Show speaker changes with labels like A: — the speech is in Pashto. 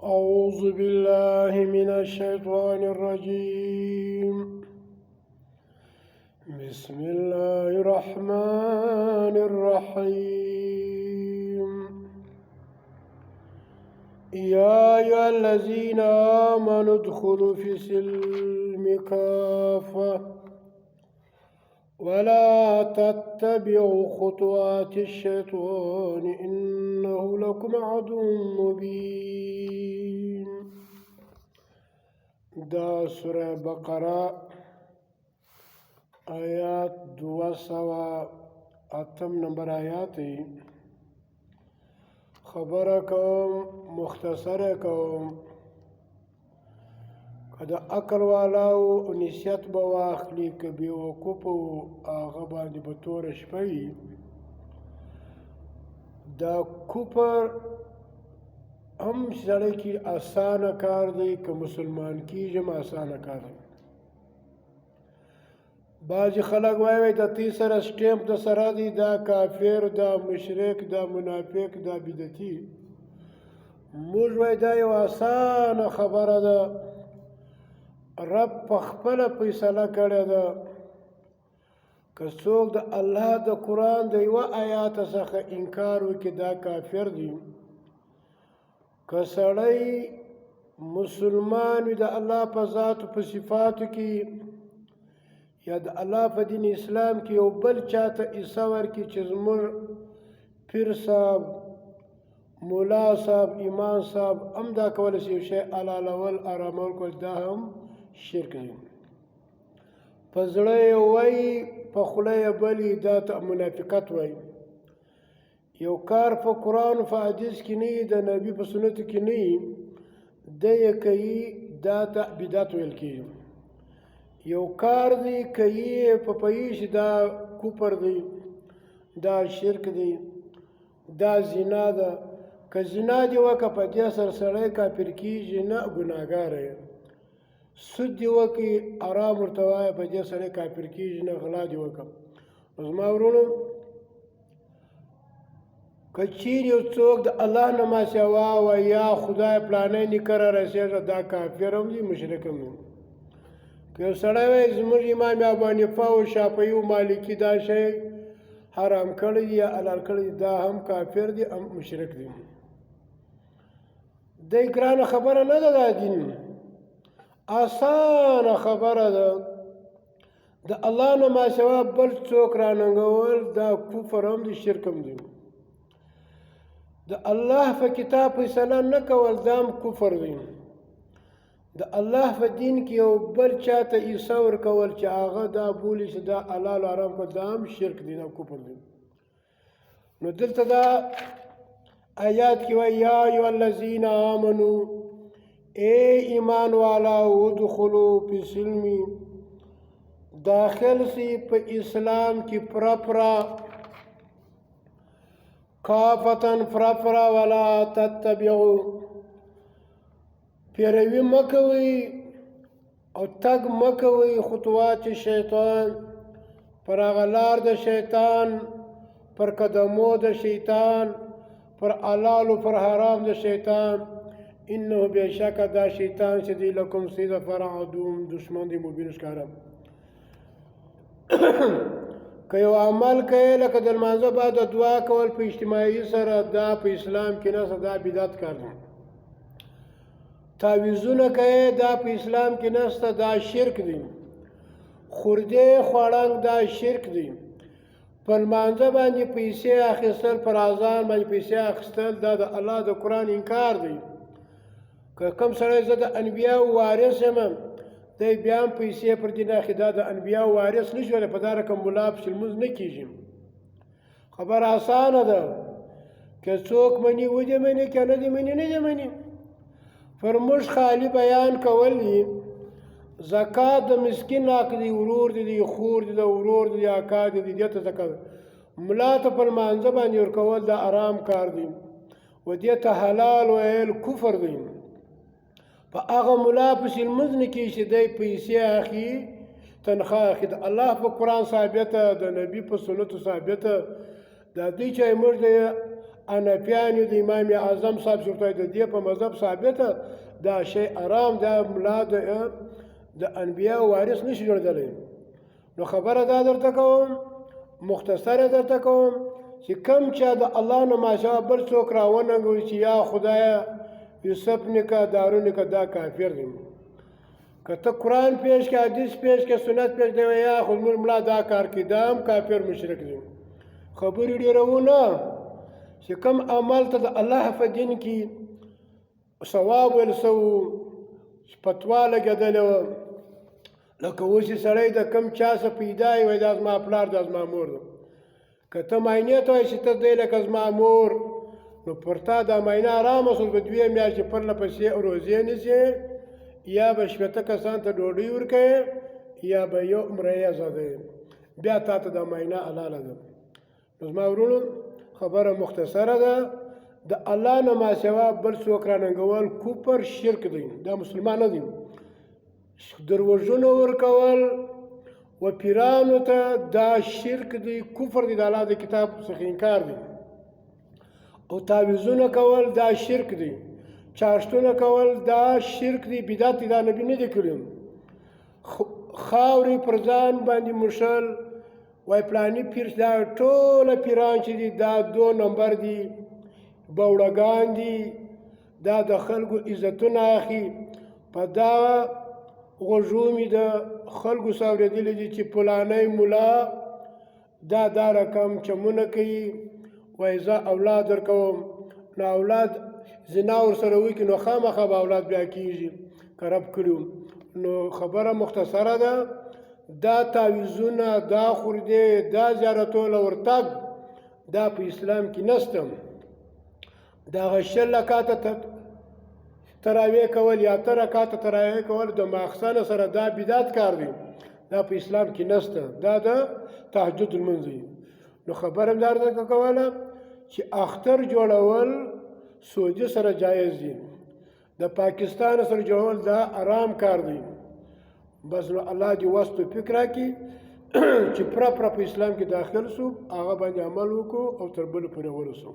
A: أعوذ بالله من الشيطان الرجيم. بسم الله الرحمن الرحيم. يا أيها الذين آمنوا ادخلوا في السلم كافة ولا تتبعوا خطوات الشيطان إنه لكم عدو مبين. دا سورة بقرة آیات 208 نمبر آیات خبره کوم مختصره کوم که د عقل والاو نصیحت به واخلي که بېوقوفو هغه باندې به توره شپه وي. دا کفر هم سړی کې اسانه کار دی که مسلمان کېږي هم اسانه کار دی. بعضې خلک وایي د تی سره سټیمپ د سره دی دا کافر دا مشرک دا منافق دا بدعتي. موږ وایي دا یو اسانه خبره ده. رب په خپله فیصله کړې ده که څوک د الله د قرآن د یوه آیات څخه انکار وکړي دا کافر دی. که سړی مسلمان وي د الله په ذاتو په صفاتو کې یا د الله په دین اسلام کې یو بل چاته حصه ورکړي چې زموږ پیر صاحب مولا صاحب امام صاحب هم دا کولی شي یو شی حلالول حرامول کول دا هم شرک دی. په زړه یې وایي په خوله یې بلي دا ته منافقت وایي. یو کار په قرآن او په حدیث کې نه وي د نبي په سنتو کې نه وي دی یې کوي دا ته بدعت ویل کېږي. یو کار دی کوي په پوهېږي دا کفر دی دا شرک دی دا زنا ده. که زنا دې وکړه په دې سره سړی کافر کېږي نه ګناهګار یې. سود دې وکړي حرام ورته وایه په دې سړی کافر کېږي نه. غلا دې وکړه. زما ورونو که چیرې یو څوک د الله نه ماسوا وایي یا خدای پلانی نیکه را رسېږه دا کافر هم دی مشرک هم دی. که یو سړی وایي زموږ امام ابو حنیفه او شافعي او مالکي دا شی حرام کړی دی یا حلال کړی دی دا هم کافر دی هم مشرک دی. دی ګرانه خبره نه ده دا دین اسانه خبره ده. د الله نه ماسوا بل څوک راننګول دا کفر هم دی شرک هم دی. د الله په کتاب فیصله نه کول دا هم کفر دی. د الله په دین کې یو بل چاته حصه ورکول چې هغه دا بولي چې دا حلال او حرام کول دا هم شرک دی دا کفر دی. نو دلته دا آیات کې وایي یا ایها الذین آمنو اے ایمان والاو ادخلوا فی السلم داخل سی په اسلام کې پرپرا کافتن پرپرا ولا تتبعوا پیروي مکوي او تګ مکوي خطوات شیطان پر هغه لار د شیطان پر قدمو د شیطان پر حلال و پر حرام د شیطان انه بېشکه دا شیطان چې دی لکم ستا دپاره عدو دشمن دی مبین ښکاره. که یو عمل کوي لکه د لمانځه بعد دعا کول په اجتماعي سره دا په اسلام کې نشته دا بدعت کار دی. تعویذونه کوي دا په اسلام کې نشته دا شرک دی. خورده خوړنګ دا شرک دی. په لمانځه باندې پیسې اخیستل پر اذان باندې پیسې اخیستل دا د الله د قرآن انکار دی. که کوم سړی زه د انبیاو وارث یم دی بیا هم پیسې پر دې نه اخلي دا د انبیاو وارث نه شو. په دا رقم ملا پسې لمونځ نه کېږي. خبره اسانه ده. که څوک مني ودې مني که نه دې مني نه دې مني. پر موږ خالي بیان کول دي. زکات د مسکین حق دی ورور دی خور دی د ورور دی اکا دی دې ته زکات ملا ته په لمانځه باندې ورکول دا آرام کار دی و دې ته حلال ویل کفر دی. په هغه ملا پسې لمونځ نه کېږي چې دی پیسې اخلي تنخواه اخلي. د الله په قرآن ثابته د نبي په سنتو ثابته دا دوی چې موږ د حنفیانو د امام اعظم صاحب چورته د دې په مذهب ثابته دا شی حرام دا ملا د انبیاء وارث نشي جوړېدلی نو خبره دا درته کوم مختصره درته کوم چې کم چا د الله نه ماشا بل څوک راوننګوي چې یا خدایه یوسف نکه دارو نکه دا کافر دی که ته قرآن پیش کې حدیث پیش کې سنت پیش دی یا خو زموږ ملا دا کار کې دا هم کافر مشرک دی خبرې ډېرونه چې کم عمل ته د الله په دین کې ثواب ویل سو فتوا لګېدلې وه لکه اوس یې سړی د کم چا څه پیدا یې وایي دا زما پلار دا زما مور ده که ته معاینې ته وایي چې ته دی لکه زما مور نو پر تا دا معاینه ارامه شول به 2 میاشتې پرله پسې روزې نیسې یا به شپېته کسان ته ډوډۍ ورکوې یا به یو مریی ازادوې بیا تا ته دا معاینه حلاله ده نو زما ورونو خبره مختصره ده د الله نه ماسوا بل څوک راننګول کفر شرک دی دا مسلمان نه دی دروژونه ورکول و پیرانو ته دا شرک دی کفر دی د الله د کتاب څخه انکار دی او تعویذونه کول دا شرک دی چاشتونه کول دا شرک دی بدعت دی دا نبی نه دی کړی خاورې پر ځان باندې مشل وای پلانی پیر دا ټوله پیران چې دي دا 2 نمبر دي بوړګان دي دا د خلکو عزتونه اخی په دا غوږومې د خلکو څه اورېدلی دي چې فلانی ملا دا رقم چمونه کوي وایي زه اولاد درکوم نو اولاد زنا ورسره وکړي نو خامخا به اولاد بیا کېږي که رب کړي نو خبره مختصره ده دا تعویذونه دا خوردې دا زیارتونه ورتګ دا په اسلام کې نشته دغه 20 رکعاته تراویح کول یا 8 رکعاته تراویح کول د ماخصانه سره دا بدعت کار دی دا په اسلام کې نشته دا د تهجد لمونځ دی نو خبره هم درته کوله چې اختر جوړول سعودي سره جایز دي د پاکستان سره جوړول دا آرام کار دی بس نو الله دې وس توفیق راکړي چې پوره په اسلام کې داخل شو هغه باندې عمل وکړو او تر بل پورې ورسو